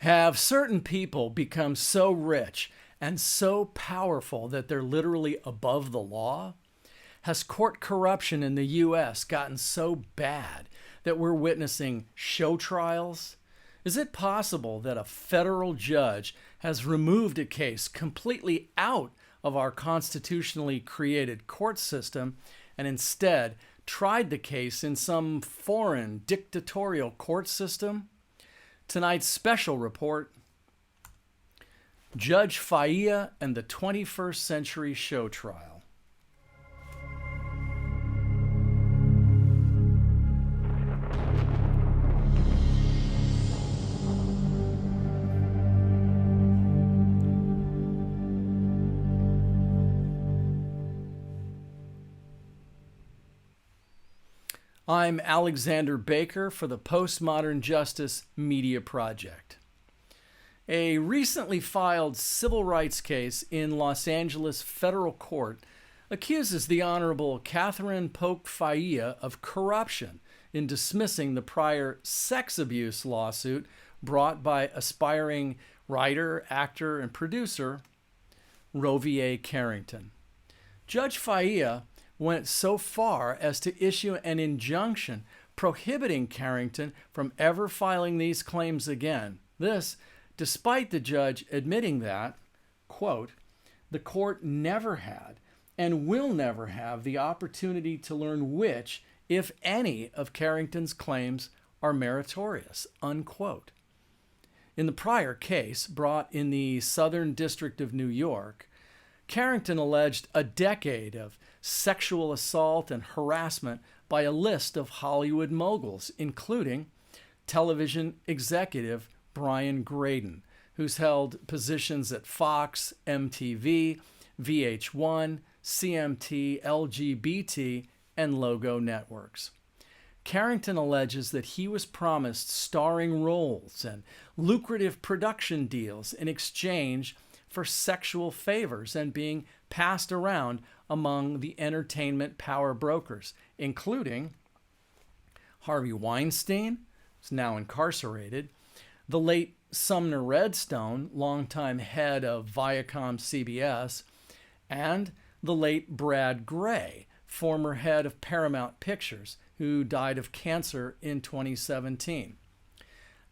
Have certain people become so rich and so powerful that they're literally above the law? Has court corruption in the U.S. gotten so bad that we're witnessing show trials? Is it possible that a federal judge has removed a case completely out of our constitutionally created court system and instead tried the case in some foreign dictatorial court system? Tonight's special report: Judge Failla and the 21st Century Show Trial. I'm Alexander Baker for the Postmodern Justice Media Project. A recently filed civil rights case in Los Angeles federal court accuses the Honorable Catherine Polk Failla of corruption in dismissing the prior sex abuse lawsuit brought by aspiring writer, actor, and producer Rovier Carrington. Judge Failla went so far as to issue an injunction prohibiting Carrington from ever filing these claims again. This, despite the judge admitting that, quote, the court never had and will never have the opportunity to learn which, if any, of Carrington's claims are meritorious, unquote. In the prior case, brought in the Southern District of New York, Carrington alleged a decade of sexual assault and harassment by a list of Hollywood moguls, including television executive Brian Graden, who's held positions at Fox, MTV, VH1, CMT, LGBT, and Logo networks. Carrington alleges that he was promised starring roles and lucrative production deals in exchange for sexual favors and being passed around among the entertainment power brokers, including Harvey Weinstein, who's now incarcerated, the late Sumner Redstone, longtime head of Viacom CBS, and the late Brad Gray, former head of Paramount Pictures, who died of cancer in 2017.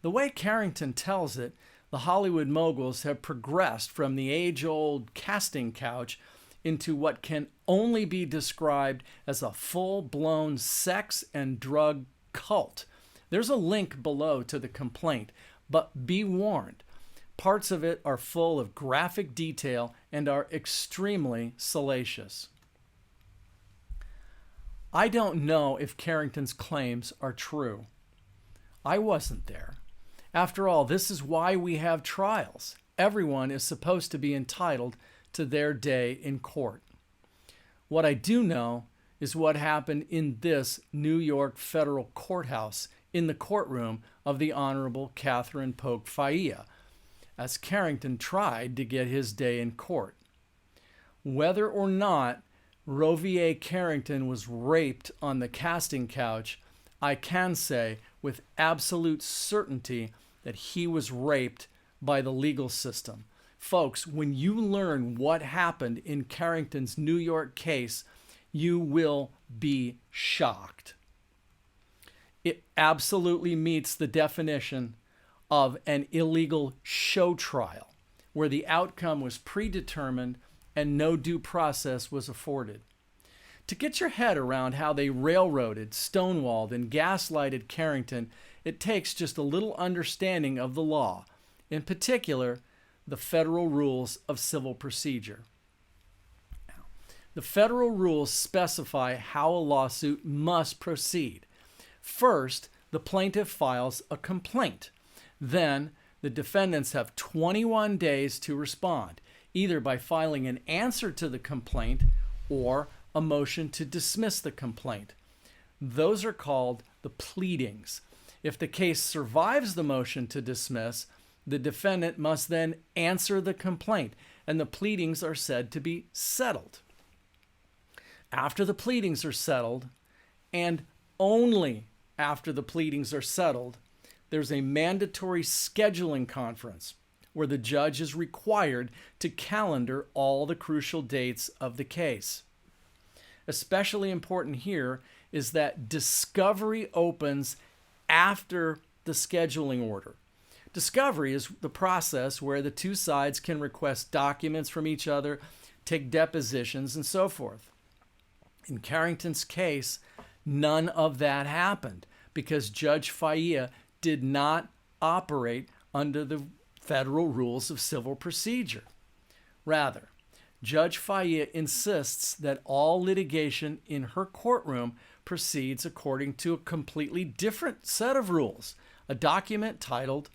The way Carrington tells it, the Hollywood moguls have progressed from the age-old casting couch into what can only be described as a full-blown sex and drug cult. There's a link below to the complaint, but be warned, parts of it are full of graphic detail and are extremely salacious. I don't know if Carrington's claims are true. I wasn't there. After all, this is why we have trials. Everyone is supposed to be entitled to their day in court. What I do know is what happened in this New York federal courthouse in the courtroom of the Honorable Catherine Polk Failla, as Carrington tried to get his day in court. Whether or not Rovier Carrington was raped on the casting couch, I can say with absolute certainty that he was raped by the legal system. Folks, when you learn what happened in Carrington's New York case, you will be shocked. It absolutely meets the definition of an illegal show trial, where the outcome was predetermined and no due process was afforded. To get your head around how they railroaded, stonewalled, and gaslighted Carrington, it takes just a little understanding of the law, in particular, the federal rules of civil procedure. Now, the federal rules specify how a lawsuit must proceed. First, the plaintiff files a complaint. Then, the defendants have 21 days to respond, either by filing an answer to the complaint or a motion to dismiss the complaint. Those are called the pleadings. If the case survives the motion to dismiss, the defendant must then answer the complaint, and the pleadings are said to be settled. After the pleadings are settled, and only after the pleadings are settled, there's a mandatory scheduling conference where the judge is required to calendar all the crucial dates of the case. Especially important here is that discovery opens after the scheduling order. Discovery is the process where the two sides can request documents from each other, take depositions, and so forth. In Carrington's case, none of that happened because Judge Failla did not operate under the federal rules of civil procedure. Rather, Judge Failla insists that all litigation in her courtroom proceeds according to a completely different set of rules, a document titled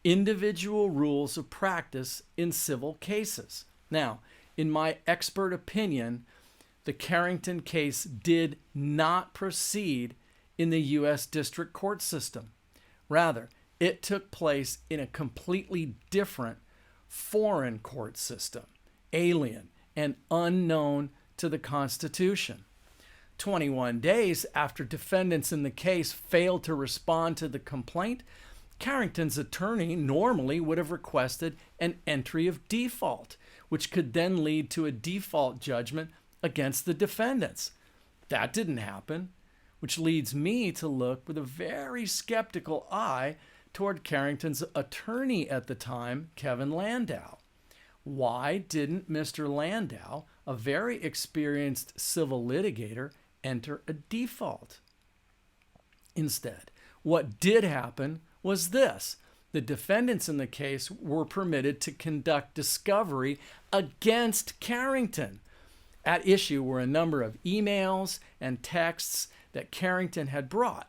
Individual Rules of Practice in Civil Cases. Now, in my expert opinion, the Carrington case did not proceed in the U.S. District Court system. Rather, it took place in a completely different foreign court system, alien and unknown to the Constitution. 21 days after defendants in the case failed to respond to the complaint, Carrington's attorney normally would have requested an entry of default, which could then lead to a default judgment against the defendants. That didn't happen, which leads me to look with a very skeptical eye toward Carrington's attorney at the time, Kevin Landau. Why didn't Mr. Landau, a very experienced civil litigator, enter a default? Instead, what did happen was this. The defendants in the case were permitted to conduct discovery against Carrington. At issue were a number of emails and texts that Carrington had brought,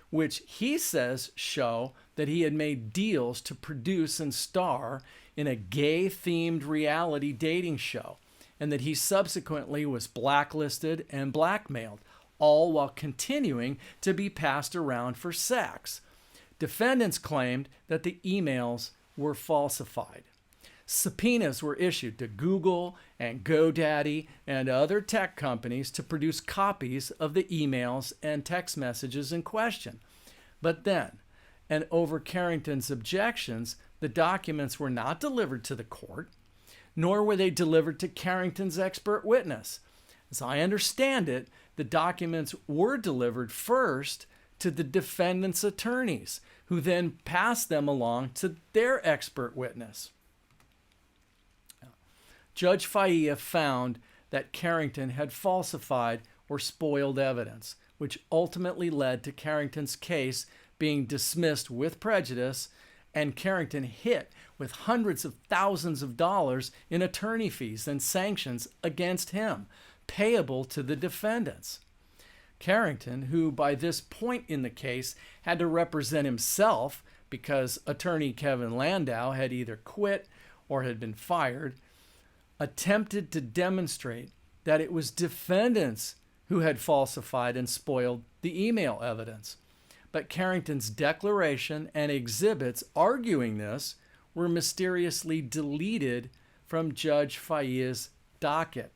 which he says show that he had made deals to produce and star in a gay-themed reality dating show, and that he subsequently was blacklisted and blackmailed, all while continuing to be passed around for sex. Defendants claimed that the emails were falsified. Subpoenas were issued to Google and GoDaddy and other tech companies to produce copies of the emails and text messages in question. But then, and over Carrington's objections, the documents were not delivered to the court, nor were they delivered to Carrington's expert witness. As I understand it, the documents were delivered first to the defendant's attorneys, who then passed them along to their expert witness. Judge Failla found that Carrington had falsified or spoiled evidence, which ultimately led to Carrington's case being dismissed with prejudice and Carrington hit with hundreds of thousands of dollars in attorney fees and sanctions against him, payable to the defendants. Carrington, who by this point in the case had to represent himself because attorney Kevin Landau had either quit or had been fired, attempted to demonstrate that it was defendants who had falsified and spoiled the email evidence. But Carrington's declaration and exhibits arguing this were mysteriously deleted from Judge Failla's docket.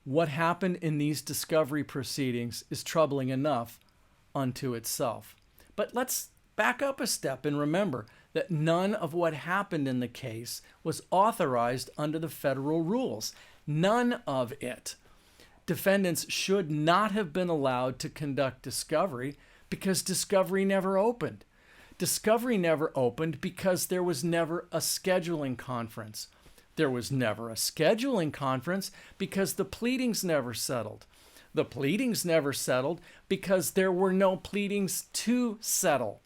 What happened in these discovery proceedings is troubling enough unto itself. But let's back up a step and remember that none of what happened in the case was authorized under the federal rules. None of it. Defendants should not have been allowed to conduct discovery because discovery never opened. Discovery never opened because there was never a scheduling conference. There was never a scheduling conference because the pleadings never settled. The pleadings never settled because there were no pleadings to settle.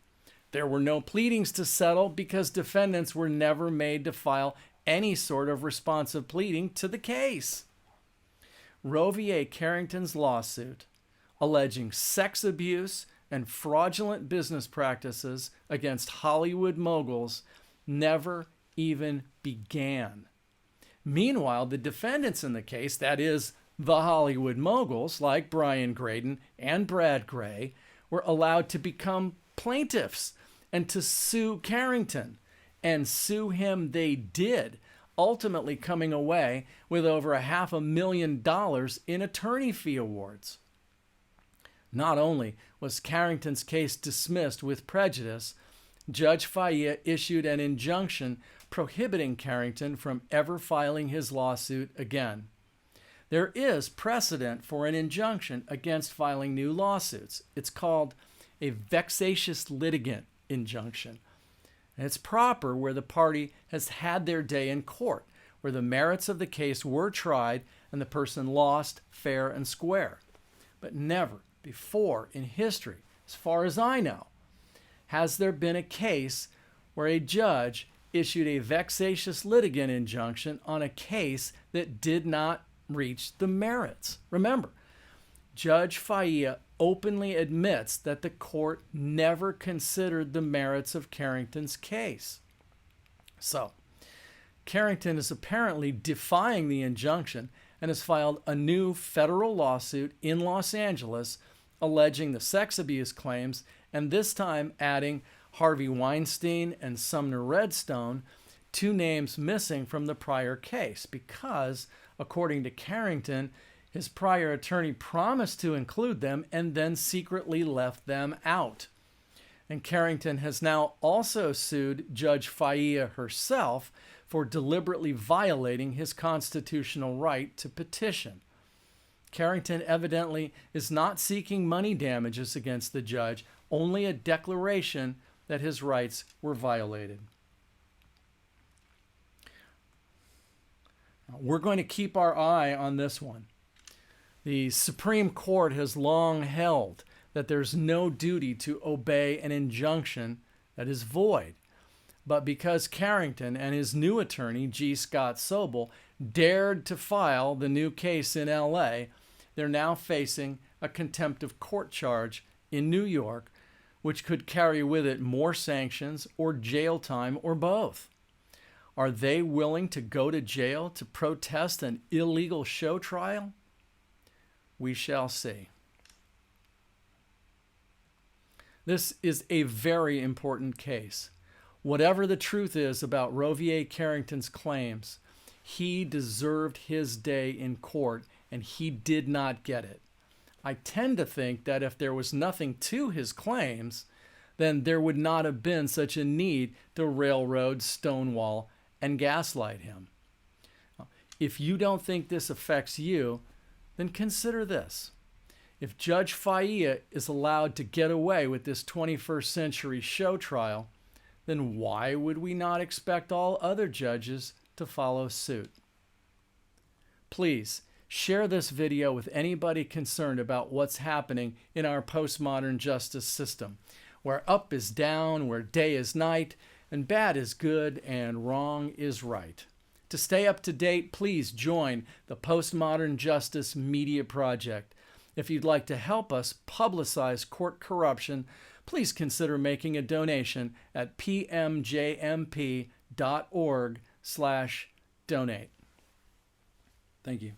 There were no pleadings to settle because defendants were never made to file any sort of responsive pleading to the case. Roe v. Carrington's lawsuit, alleging sex abuse and fraudulent business practices against Hollywood moguls, never even began. Meanwhile, the defendants in the case, that is, the Hollywood moguls like Brian Graydon and Brad Gray, were allowed to become plaintiffs and to sue Carrington. And sue him they did, ultimately coming away with over $500,000 in attorney fee awards. Not only was Carrington's case dismissed with prejudice, Judge Failla issued an injunction prohibiting Carrington from ever filing his lawsuit again. There is precedent for an injunction against filing new lawsuits. It's called a vexatious litigant injunction. And it's proper where the party has had their day in court, where the merits of the case were tried and the person lost fair and square. But never before in history, as far as I know, has there been a case where a judge issued a vexatious litigant injunction on a case that did not reach the merits. Remember, Judge Failla openly admits that the court never considered the merits of Carrington's case. So, Carrington is apparently defying the injunction and has filed a new federal lawsuit in Los Angeles alleging the sex abuse claims, and this time adding Harvey Weinstein and Sumner Redstone, two names missing from the prior case because, according to Carrington, his prior attorney promised to include them and then secretly left them out. And Carrington has now also sued Judge Failla herself for deliberately violating his constitutional right to petition. Carrington evidently is not seeking money damages against the judge, only a declaration that his rights were violated. We're going to keep our eye on this one. The Supreme Court has long held that there's no duty to obey an injunction that is void. But because Carrington and his new attorney, G. Scott Sobel, dared to file the new case in LA, they're now facing a contempt of court charge in New York, which could carry with it more sanctions or jail time or both. Are they willing to go to jail to protest an illegal show trial? We shall see. This is a very important case. Whatever the truth is about Roe v. Carrington's claims, he deserved his day in court, and he did not get it. I tend to think that if there was nothing to his claims, then there would not have been such a need to railroad, stonewall, and gaslight him. If you don't think this affects you, then consider this. If Judge Failla is allowed to get away with this 21st century show trial, then why would we not expect all other judges to follow suit? Please share this video with anybody concerned about what's happening in our postmodern justice system, where up is down, where day is night, and bad is good, and wrong is right. To stay up to date, please join the Postmodern Justice Media Project. If you'd like to help us publicize court corruption, please consider making a donation at pmjmp.org/donate. Thank you.